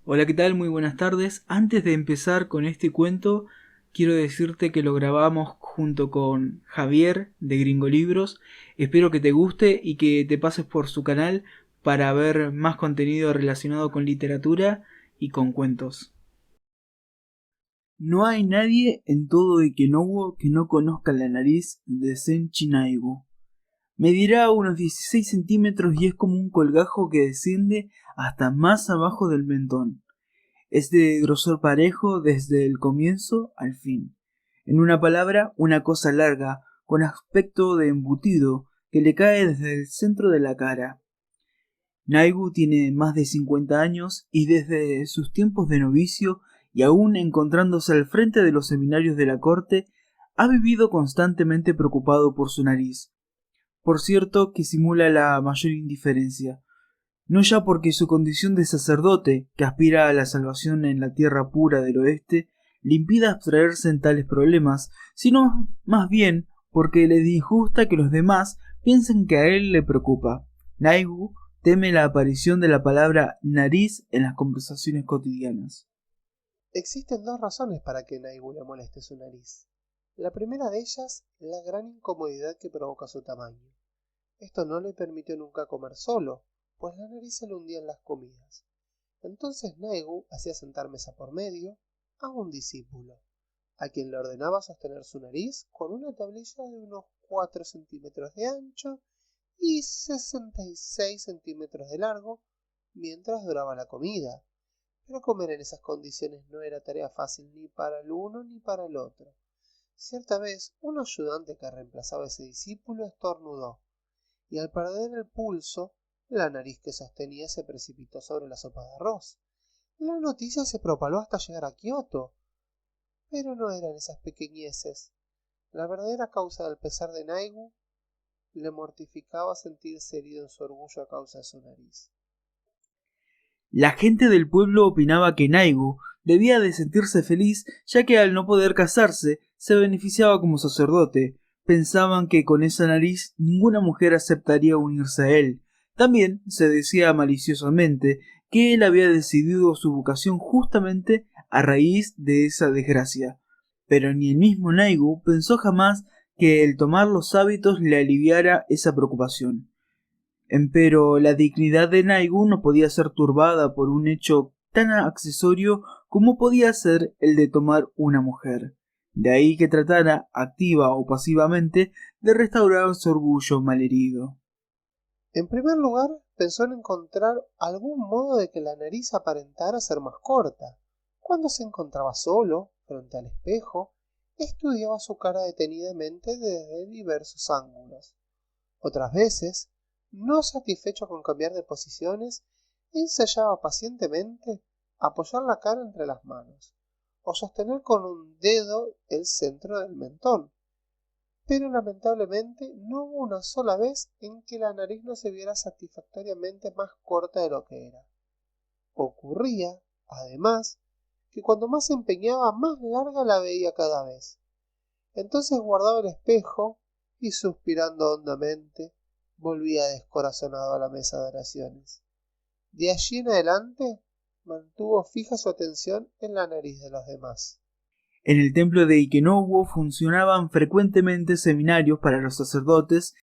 Hola, ¿qué tal? Muy buenas tardes. Antes de empezar con este cuento, quiero decirte que lo grabamos junto con Javier de Gringo Libros. Espero que te guste y que te pases por su canal para ver más contenido relacionado con literatura y con cuentos. No hay nadie en todo Ikenowo que no conozca la nariz de Senchi Naigo. Medirá unos 16 centímetros y es como un colgajo que desciende hasta más abajo del mentón. Es de grosor parejo desde el comienzo al fin. En una palabra, una cosa larga, con aspecto de embutido, que le cae desde el centro de la cara. Naigu tiene más de 50 años y desde sus tiempos de novicio y aún encontrándose al frente de los seminarios de la corte, ha vivido constantemente preocupado por su nariz. Por cierto que simula la mayor indiferencia, no ya porque su condición de sacerdote, que aspira a la salvación en la tierra pura del oeste, le impida abstraerse en tales problemas, sino más bien porque le disgusta que los demás piensen que a él le preocupa. Naigu teme la aparición de la palabra nariz en las conversaciones cotidianas. Existen dos razones para que Naigu le moleste su nariz. La primera de ellas, la gran incomodidad que provoca su tamaño. Esto no le permitió nunca comer solo, pues la nariz se le hundía en las comidas. Entonces Naigu hacía sentar mesa por medio a un discípulo, a quien le ordenaba sostener su nariz con una tablilla de unos 4 centímetros de ancho y 66 centímetros de largo mientras duraba la comida. Pero comer en esas condiciones no era tarea fácil ni para el uno ni para el otro. Cierta vez, un ayudante que reemplazaba a ese discípulo estornudó, y al perder el pulso, la nariz que sostenía se precipitó sobre la sopa de arroz. La noticia se propaló hasta llegar a Kioto, pero no eran esas pequeñeces. La verdadera causa del pesar de Naigu le mortificaba sentirse herido en su orgullo a causa de su nariz. La gente del pueblo opinaba que Naigu debía de sentirse feliz ya que al no poder casarse se beneficiaba como sacerdote. Pensaban que con esa nariz ninguna mujer aceptaría unirse a él. También se decía maliciosamente que él había decidido su vocación justamente a raíz de esa desgracia. Pero ni el mismo Naigu pensó jamás que el tomar los hábitos le aliviara esa preocupación. Empero la dignidad de Naigu no podía ser turbada por un hecho tan accesorio como podía ser el de tomar una mujer. De ahí que tratara, activa o pasivamente, de restaurar su orgullo malherido. En primer lugar, pensó en encontrar algún modo de que la nariz aparentara ser más corta. Cuando se encontraba solo, frente al espejo, estudiaba su cara detenidamente desde diversos ángulos. Otras veces, no satisfecho con cambiar de posiciones, ensayaba pacientemente apoyar la cara entre las manos, o sostener con un dedo el centro del mentón. Pero lamentablemente no hubo una sola vez en que la nariz no se viera satisfactoriamente más corta de lo que era. Ocurría, además, que cuando más se empeñaba, más larga la veía cada vez. Entonces guardaba el espejo y, suspirando hondamente, volvía descorazonado a la mesa de oraciones. De allí en adelante mantuvo fija su atención en la nariz de los demás. En el templo de Ikenowo funcionaban frecuentemente seminarios para los sacerdotes.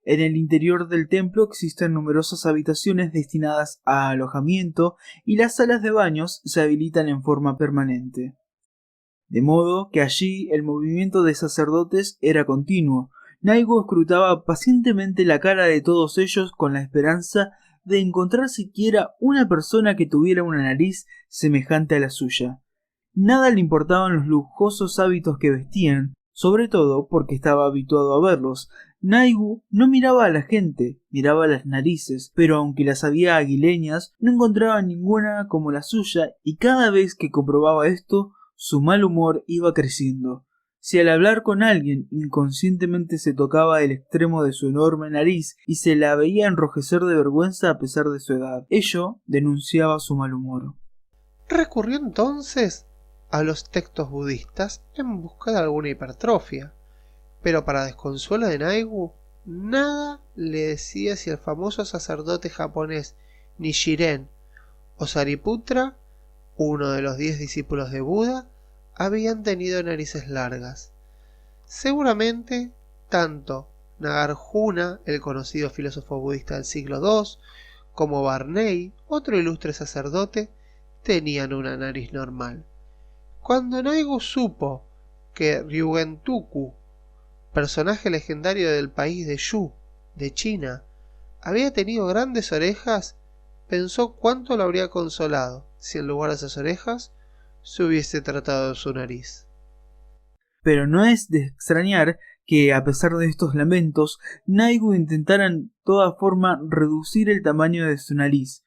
En el interior del templo existen numerosas habitaciones destinadas a alojamiento y las salas de baños se habilitan en forma permanente. De modo que allí el movimiento de sacerdotes era continuo. Naigo escrutaba pacientemente la cara de todos ellos con la esperanza de encontrar siquiera una persona que tuviera una nariz semejante a la suya. Nada le importaban los lujosos hábitos que vestían, sobre todo porque estaba habituado a verlos. Naigu no miraba a la gente, miraba las narices, pero aunque las había aguileñas, no encontraba ninguna como la suya, y cada vez que comprobaba esto, su mal humor iba creciendo. Si al hablar con alguien inconscientemente se tocaba el extremo de su enorme nariz y se la veía enrojecer de vergüenza a pesar de su edad, ello denunciaba su mal humor. Recurrió entonces a los textos budistas en busca de alguna hipertrofia, pero para desconsuelo de Naigu, nada le decía si el famoso sacerdote japonés Nichiren o Sariputra uno de los 10 discípulos de Buda, habían tenido narices largas. Seguramente, tanto Nagarjuna, el conocido filósofo budista del siglo II, como Barney, otro ilustre sacerdote, tenían una nariz normal. Cuando Naigu supo que Ryugentuku, personaje legendario del país de Shu, de China, había tenido grandes orejas, pensó cuánto lo habría consolado si en lugar de esas orejas se hubiese tratado de su nariz. Pero no es de extrañar que, a pesar de estos lamentos, Naigu intentara en toda forma reducir el tamaño de su nariz.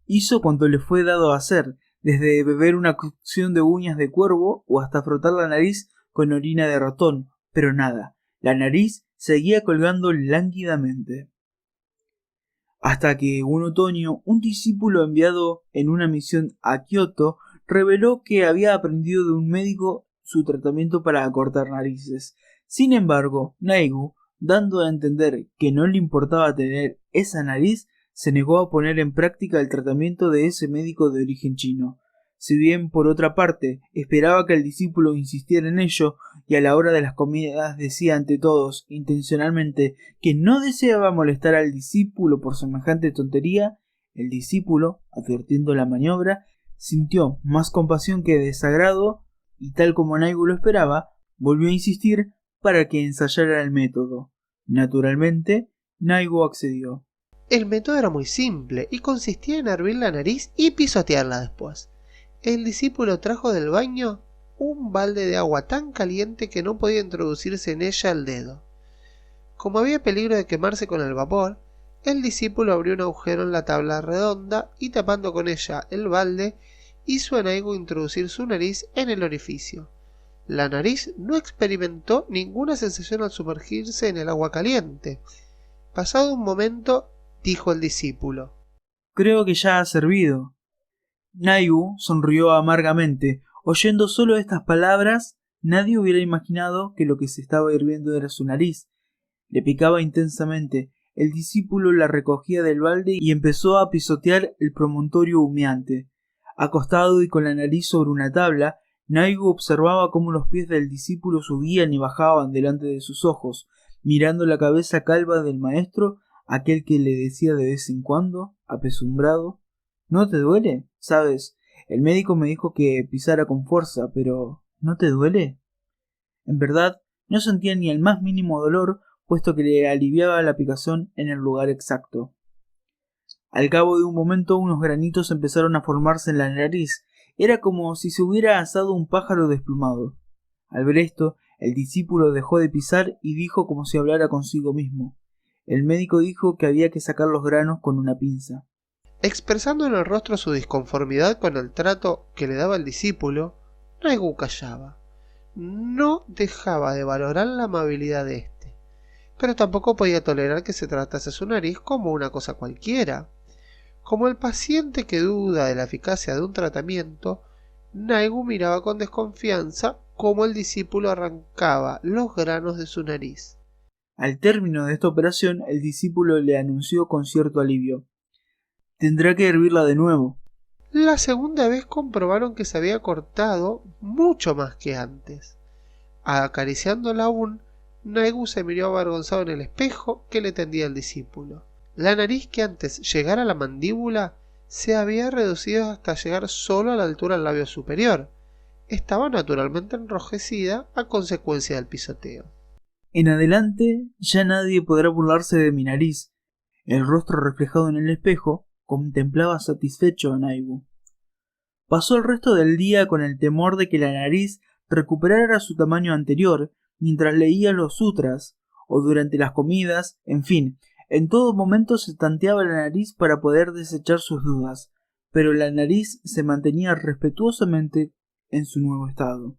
Hizo cuanto le fue dado hacer, desde beber una cocción de uñas de cuervo o hasta frotar la nariz con orina de ratón, pero nada, la nariz seguía colgando lánguidamente. Hasta que un otoño, un discípulo enviado en una misión a Kioto reveló que había aprendido de un médico su tratamiento para acortar narices. Sin embargo, Naigu, dando a entender que no le importaba tener esa nariz, se negó a poner en práctica el tratamiento de ese médico de origen chino. Si bien, por otra parte, esperaba que el discípulo insistiera en ello, y a la hora de las comidas decía ante todos, intencionalmente, que no deseaba molestar al discípulo por semejante tontería, el discípulo, advirtiendo la maniobra, sintió más compasión que desagrado, y tal como Naigu lo esperaba, volvió a insistir para que ensayara el método. Naturalmente, Naigu accedió. El método era muy simple y consistía en hervir la nariz y pisotearla después. El discípulo trajo del baño un balde de agua tan caliente que no podía introducirse en ella el dedo. Como había peligro de quemarse con el vapor, el discípulo abrió un agujero en la tabla redonda y tapando con ella el balde, hizo a Naigu introducir su nariz en el orificio. La nariz no experimentó ninguna sensación al sumergirse en el agua caliente. Pasado un momento, dijo el discípulo: «Creo que ya ha servido». Naigu sonrió amargamente. Oyendo solo estas palabras, nadie hubiera imaginado que lo que se estaba hirviendo era su nariz. Le picaba intensamente. El discípulo la recogía del balde y empezó a pisotear el promontorio humeante. Acostado y con la nariz sobre una tabla, Naigu observaba cómo los pies del discípulo subían y bajaban delante de sus ojos, mirando la cabeza calva del maestro, aquel que le decía de vez en cuando, apesumbrado: «¿No te duele? ¿Sabes? El médico me dijo que pisara con fuerza, pero ¿no te duele?». En verdad, no sentía ni el más mínimo dolor, puesto que le aliviaba la picazón en el lugar exacto. Al cabo de un momento, unos granitos empezaron a formarse en la nariz. Era como si se hubiera asado un pájaro desplumado. Al ver esto, el discípulo dejó de pisar y dijo como si hablara consigo mismo. El médico dijo que había que sacar los granos con una pinza. Expresando en el rostro su disconformidad con el trato que le daba el discípulo, Naigu callaba. No dejaba de valorar la amabilidad de éste, pero tampoco podía tolerar que se tratase su nariz como una cosa cualquiera. Como el paciente que duda de la eficacia de un tratamiento, Naigu miraba con desconfianza cómo el discípulo arrancaba los granos de su nariz. Al término de esta operación, el discípulo le anunció con cierto alivio: «Tendrá que hervirla de nuevo». La segunda vez comprobaron que se había cortado mucho más que antes. Acariciándola aún, Naigu se miró avergonzado en el espejo que le tendía el discípulo. La nariz, que antes llegara a la mandíbula, se había reducido hasta llegar solo a la altura del labio superior. Estaba naturalmente enrojecida a consecuencia del pisoteo. «En adelante ya nadie podrá burlarse de mi nariz». El rostro reflejado en el espejo contemplaba satisfecho a Naigu. Pasó el resto del día con el temor de que la nariz recuperara su tamaño anterior mientras leía los sutras o durante las comidas, en fin, en todo momento se tanteaba la nariz para poder desechar sus dudas, pero la nariz se mantenía respetuosamente en su nuevo estado.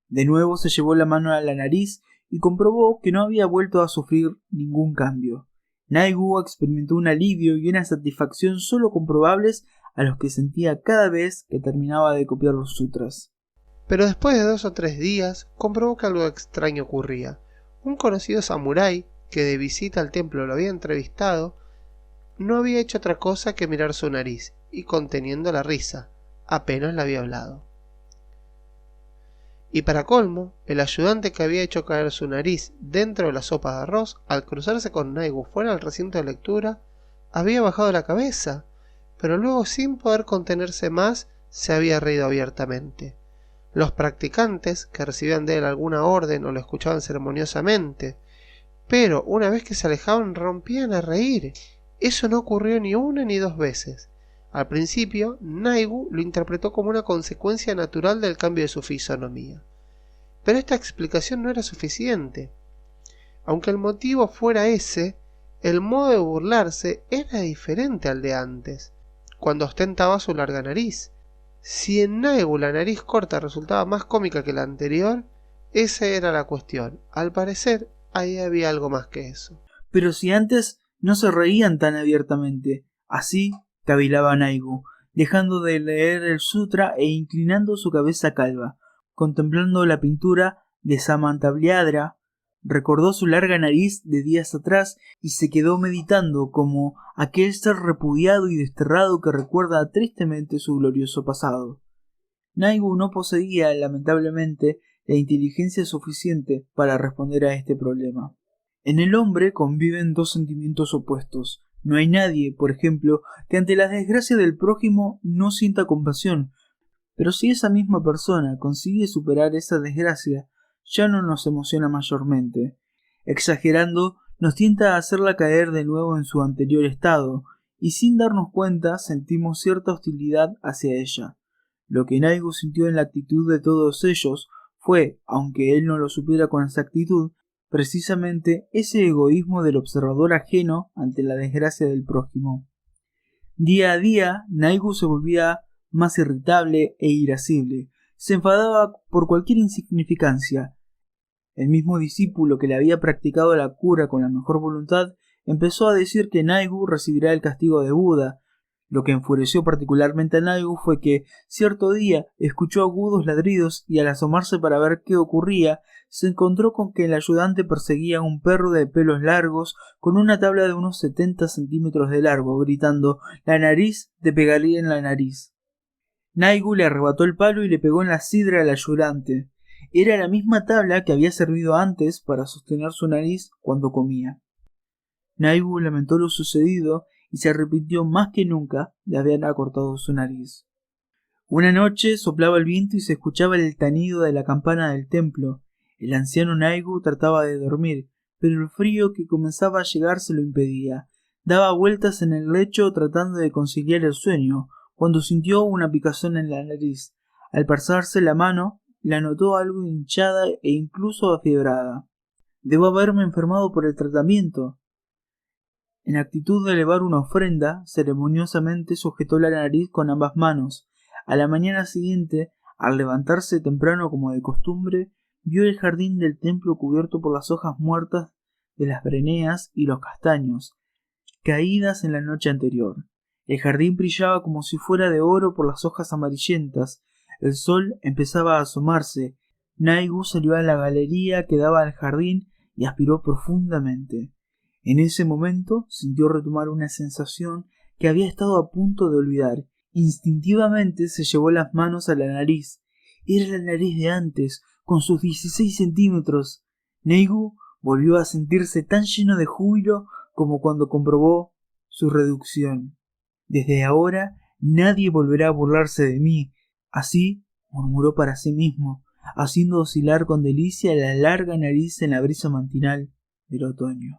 De nuevo se llevó la mano a la nariz y comprobó que no había vuelto a sufrir ningún cambio. Naigu experimentó un alivio y una satisfacción solo comprobables a los que sentía cada vez que terminaba de copiar los sutras. Pero después de 2 o 3 días, comprobó que algo extraño ocurría. Un conocido samurái, que de visita al templo lo había entrevistado, no había hecho otra cosa que mirar su nariz, y conteniendo la risa, apenas le había hablado. Y para colmo, el ayudante que había hecho caer su nariz dentro de la sopa de arroz, al cruzarse con Naigu fuera del recinto de lectura, había bajado la cabeza, pero luego, sin poder contenerse más, se había reído abiertamente. Los practicantes, que recibían de él alguna orden o lo escuchaban ceremoniosamente, pero una vez que se alejaban rompían a reír. Eso no ocurrió ni una ni dos veces. Al principio, Naigu lo interpretó como una consecuencia natural del cambio de su fisonomía. Pero esta explicación no era suficiente. Aunque el motivo fuera ese, el modo de burlarse era diferente al de antes, cuando ostentaba su larga nariz. Si en Naigu la nariz corta resultaba más cómica que la anterior, esa era la cuestión. Al parecer, ahí había algo más que eso. Pero si antes no se reían tan abiertamente, así cavilaba Naigu, dejando de leer el sutra e inclinando su cabeza calva, contemplando la pintura de Samantabhadra. Recordó su larga nariz de días atrás y se quedó meditando como aquel ser repudiado y desterrado que recuerda tristemente su glorioso pasado. Naigu no poseía, lamentablemente, la inteligencia suficiente para responder a este problema. En el hombre conviven dos sentimientos opuestos. No hay nadie, por ejemplo, que ante la desgracia del prójimo no sienta compasión, pero si esa misma persona consigue superar esa desgracia, ya no nos emociona mayormente. Exagerando, nos tienta a hacerla caer de nuevo en su anterior estado, y sin darnos cuenta sentimos cierta hostilidad hacia ella. Lo que Naigu sintió en la actitud de todos ellos fue, aunque él no lo supiera con exactitud, precisamente ese egoísmo del observador ajeno ante la desgracia del prójimo. Día a día, Naigu se volvía más irritable e irascible. Se enfadaba por cualquier insignificancia. El mismo discípulo que le había practicado la cura con la mejor voluntad empezó a decir que Naigu recibirá el castigo de Buda. Lo que enfureció particularmente a Naigu fue que cierto día escuchó agudos ladridos y al asomarse para ver qué ocurría, se encontró con que el ayudante perseguía a un perro de pelos largos con una tabla de unos 70 centímetros de largo, gritando: «La nariz te pegaría en la nariz». Naigu le arrebató el palo y le pegó en la sidra al ayudante. Era la misma tabla que había servido antes para sostener su nariz cuando comía. Naigu lamentó lo sucedido y se arrepintió más que nunca de haber acortado su nariz. Una noche soplaba el viento y se escuchaba el tañido de la campana del templo. El anciano Naigu trataba de dormir, pero el frío que comenzaba a llegar se lo impedía. Daba vueltas en el lecho tratando de conciliar el sueño, cuando sintió una picazón en la nariz. Al pasarse la mano, la notó algo hinchada e incluso afiebrada. «Debo haberme enfermado por el tratamiento». En actitud de elevar una ofrenda, ceremoniosamente sujetó la nariz con ambas manos. A la mañana siguiente, al levantarse temprano como de costumbre, vio el jardín del templo cubierto por las hojas muertas de las breneas y los castaños, caídas en la noche anterior. El jardín brillaba como si fuera de oro por las hojas amarillentas. El sol empezaba a asomarse. Naigu salió a la galería que daba al jardín y aspiró profundamente. En ese momento sintió retomar una sensación que había estado a punto de olvidar. Instintivamente se llevó las manos a la nariz. Era la nariz de antes, con sus 16 centímetros. Naigu volvió a sentirse tan lleno de júbilo como cuando comprobó su reducción. «Desde ahora nadie volverá a burlarse de mí», así murmuró para sí mismo, haciendo oscilar con delicia la larga nariz en la brisa matinal del otoño.